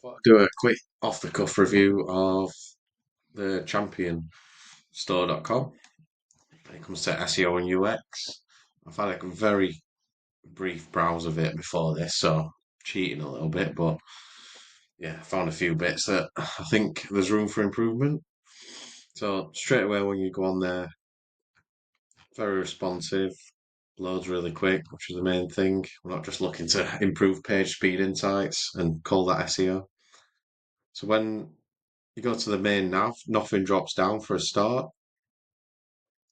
Thought I'd do a quick off the cuff review of the Champion Store.com when it comes to SEO and UX. I've had a very brief browse of it before this, so cheating a little bit, but yeah, I found a few bits that I think there's room for improvement. So straight away when you go on there, very responsive, loads really quick, which is the main thing. We're not just looking to improve page speed insights and call that SEO. So when you go to the main nav, nothing drops down for a start,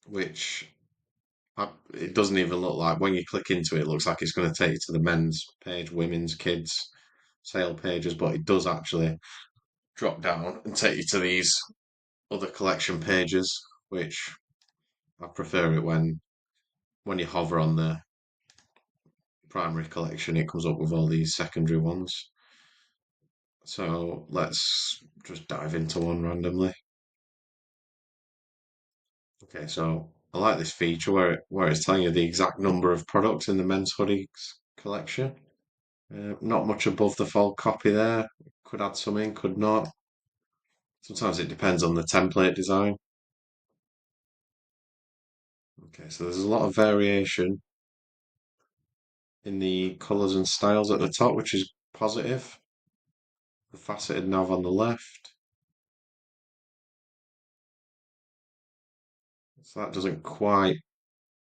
which it doesn't even look like when you click into it, it looks like it's going to take you to the men's page, women's, kids, sale pages, but it does actually drop down and take you to these other collection pages, which I prefer it when you hover on the primary collection, it comes up with all these secondary ones. So let's just dive into one randomly. Okay, so I like this feature where it's telling you the exact number of products in the men's hoodies collection. Not much above the fold copy there. Could add some in, could not. Sometimes it depends on the template design. Okay, so there's a lot of variation in the colours and styles at the top, which is positive. The faceted nav on the left. So that doesn't quite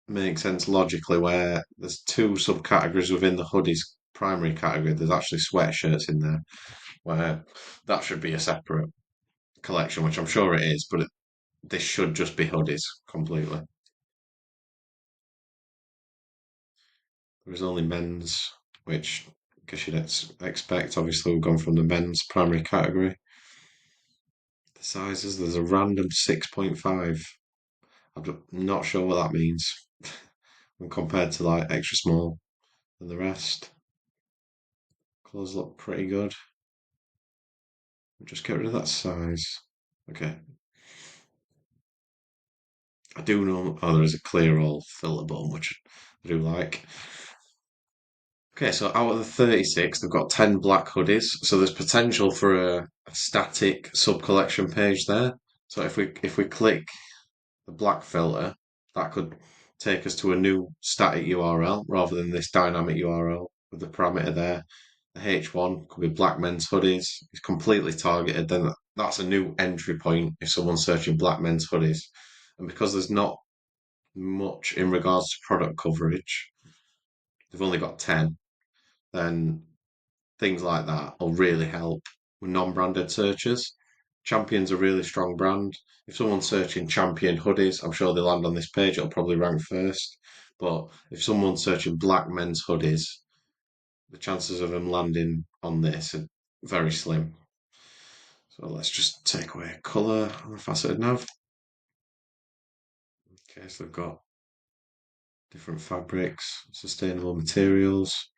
make sense logically where there's two subcategories within the hoodies primary category. There's actually sweatshirts in there where that should be a separate collection, which I'm sure it is, but this should just be hoodies completely. There is only men's, which I guess you'd expect. Obviously, we've gone from the men's primary category. The sizes, there's a random 6.5. I'm not sure what that means when compared to like extra small and the rest. Clothes look pretty good. Just get rid of that size. Okay. I do know, oh, there is a clear all filter button, which I do like. Okay, so out of the 36, they've got 10 black hoodies. So there's potential for a static sub-collection page there. So if we click the black filter, that could take us to a new static URL rather than this dynamic URL with the parameter there. The H1 could be black men's hoodies. It's completely targeted. Then that's a new entry point if someone's searching black men's hoodies. And because there's not much in regards to product coverage, they've only got 10, then things like that will really help with non-branded searches. Champion's a really strong brand. If someone's searching Champion hoodies, I'm sure they land on this page. It'll probably rank first. But if someone's searching black men's hoodies, the chances of them landing on this are very slim. So let's just take away colour on the faceted nav. Okay, so they've got different fabrics, sustainable materials.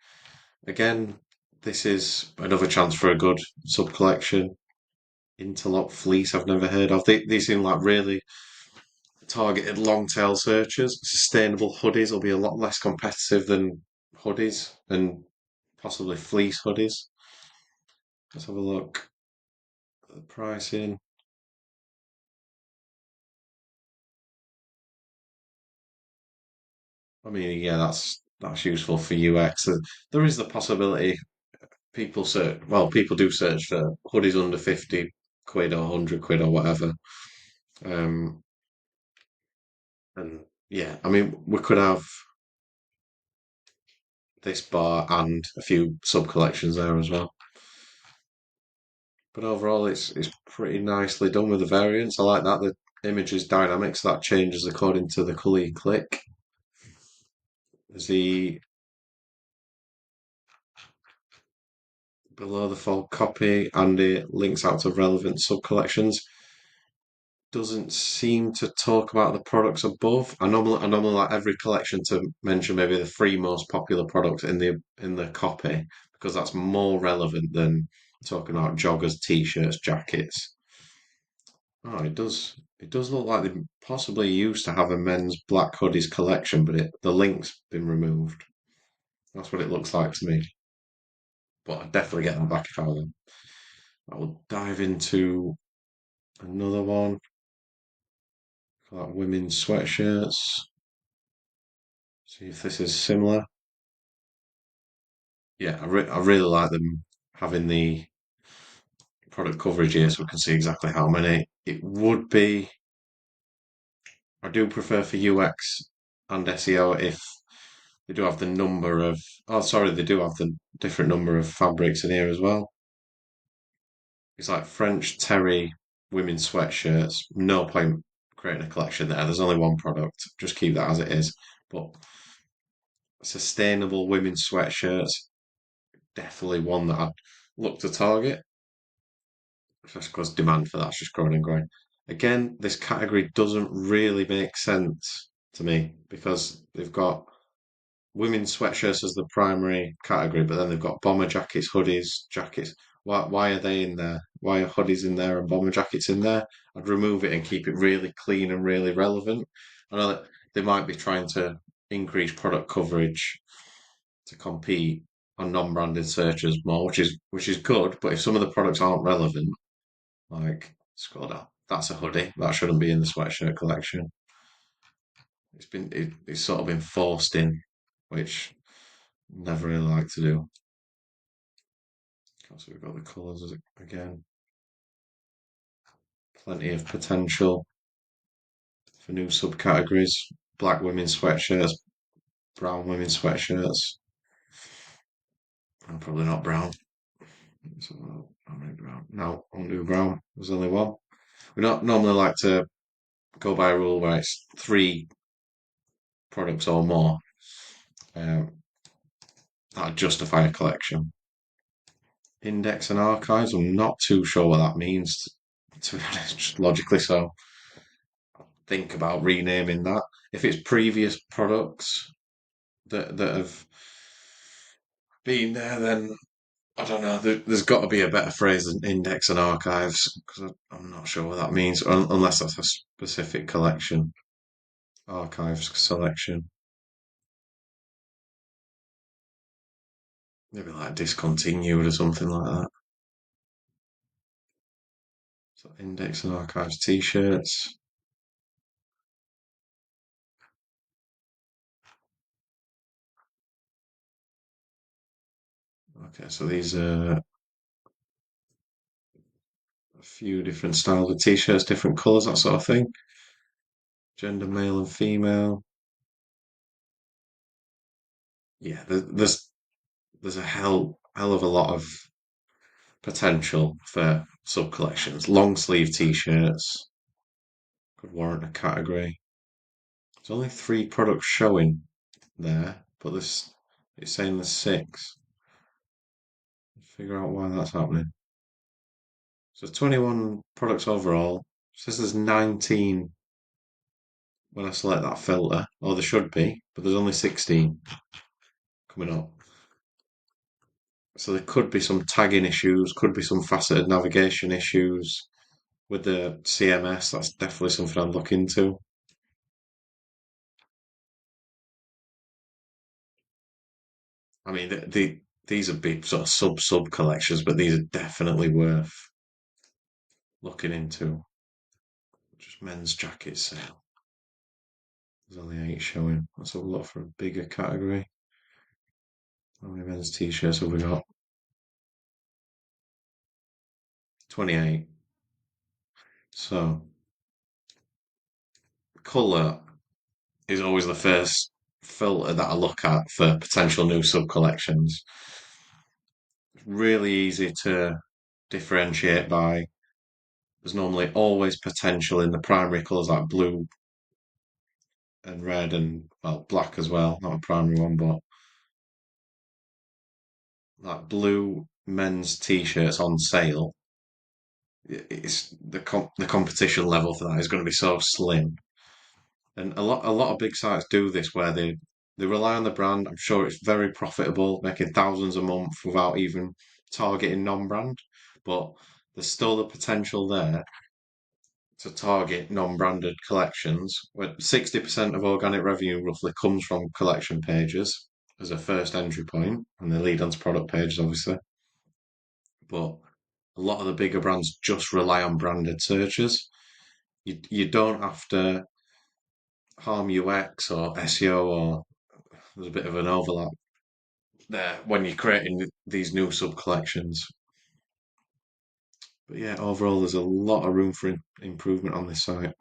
Again, this is another chance for a good sub collection. Interlock fleece I've never heard of. These seem like really targeted long tail searches. Sustainable hoodies will be a lot less competitive than hoodies and possibly fleece hoodies. Let's have a look at the pricing. I mean, yeah, that's useful for UX. There is the possibility people do search for hoodies under 50 quid or 100 quid or whatever. Um, and yeah, I mean, we could have this bar and a few sub collections there as well. But overall, it's pretty nicely done with the variants. I like that the image is dynamic, so that changes according to the colour you click. There's the below the fold copy and it links out to relevant sub collections. Doesn't seem to talk about the products above. I normally like every collection to mention maybe the three most popular products in the copy because that's more relevant than talking about joggers, t-shirts, jackets. Oh, it does look like they possibly used to have a men's black hoodies collection, but the link's been removed. That's what it looks like to me. But I'd definitely get them back if I were them. I'll dive into another one, like women's sweatshirts. See if this is similar. Yeah, I really like them having the product coverage here so we can see exactly how many. It would be, I do prefer for UX and SEO if they do have the number of, oh, sorry, they do have the different number of fabrics in here as well. It's like French terry women's sweatshirts. No point creating a collection there. There's only one product. Just keep that as it is. But sustainable women's sweatshirts, definitely one that I'd look to target, just because demand for that's just growing and growing. Again, this category doesn't really make sense to me because they've got women's sweatshirts as the primary category, but then they've got bomber jackets, hoodies, jackets. Why are they in there? Why are hoodies in there and bomber jackets in there? I'd remove it and keep it really clean and really relevant. I know that they might be trying to increase product coverage to compete on non-branded searches more, which is good. But if some of the products aren't relevant, like scroll down, that's a hoodie that shouldn't be in the sweatshirt collection. It's sort of been forced in, which never really like to do. So we've got the colours again. Plenty of potential for new subcategories. Black women's sweatshirts, brown women's sweatshirts. Probably not brown. So, how many brown? No, I won't do brown. There's only one. We don't normally like to go by a rule where it's three products or more um, that justify a collection. Index and archives, I'm not too sure what that means, to be honest, just logically so. Think about renaming that. If it's previous products that have been there, then I don't know. There's got to be a better phrase than index and archives because I'm not sure what that means, unless that's a specific collection. Archives selection, maybe like discontinued or something like that. So index and archives t-shirts. Okay, so these are a few different styles of t-shirts, different colours, that sort of thing. Gender, male and female. Yeah, there's a hell of a lot of potential for sub collections. Long sleeve t-shirts could warrant a category. There's only three products showing there, but this it's saying there's six. Figure out why that's happening. So 21 products overall. It says there's 19 when I select that filter, or there should be, but there's only 16 coming up. So there could be some tagging issues, could be some faceted navigation issues with the CMS. That's definitely something I'd look into. I mean, these are big sort of sub collections, but these are definitely worth looking into. Just men's jacket sale. There's only 8 showing. That's a lot for a bigger category. How many men's t-shirts have we got? 28. So, colour is always the first filter that I look at for potential new sub collections. It's really easy to differentiate by. There's normally always potential in the primary colours like blue and red and well black as well, not a primary one, but like blue men's t-shirts on sale. It's the competition level for that is going to be so slim. And a lot of big sites do this where they rely on the brand. I'm sure it's very profitable, making thousands a month without even targeting non-brand. But there's still the potential there to target non-branded collections. Where 60% of organic revenue roughly comes from collection pages as a first entry point, and they lead onto product pages, obviously. But A lot of the bigger brands just rely on branded searches. You don't have to harm UX or SEO, or there's a bit of an overlap there when you're creating these new sub collections. But yeah, overall, there's a lot of room for improvement on this site.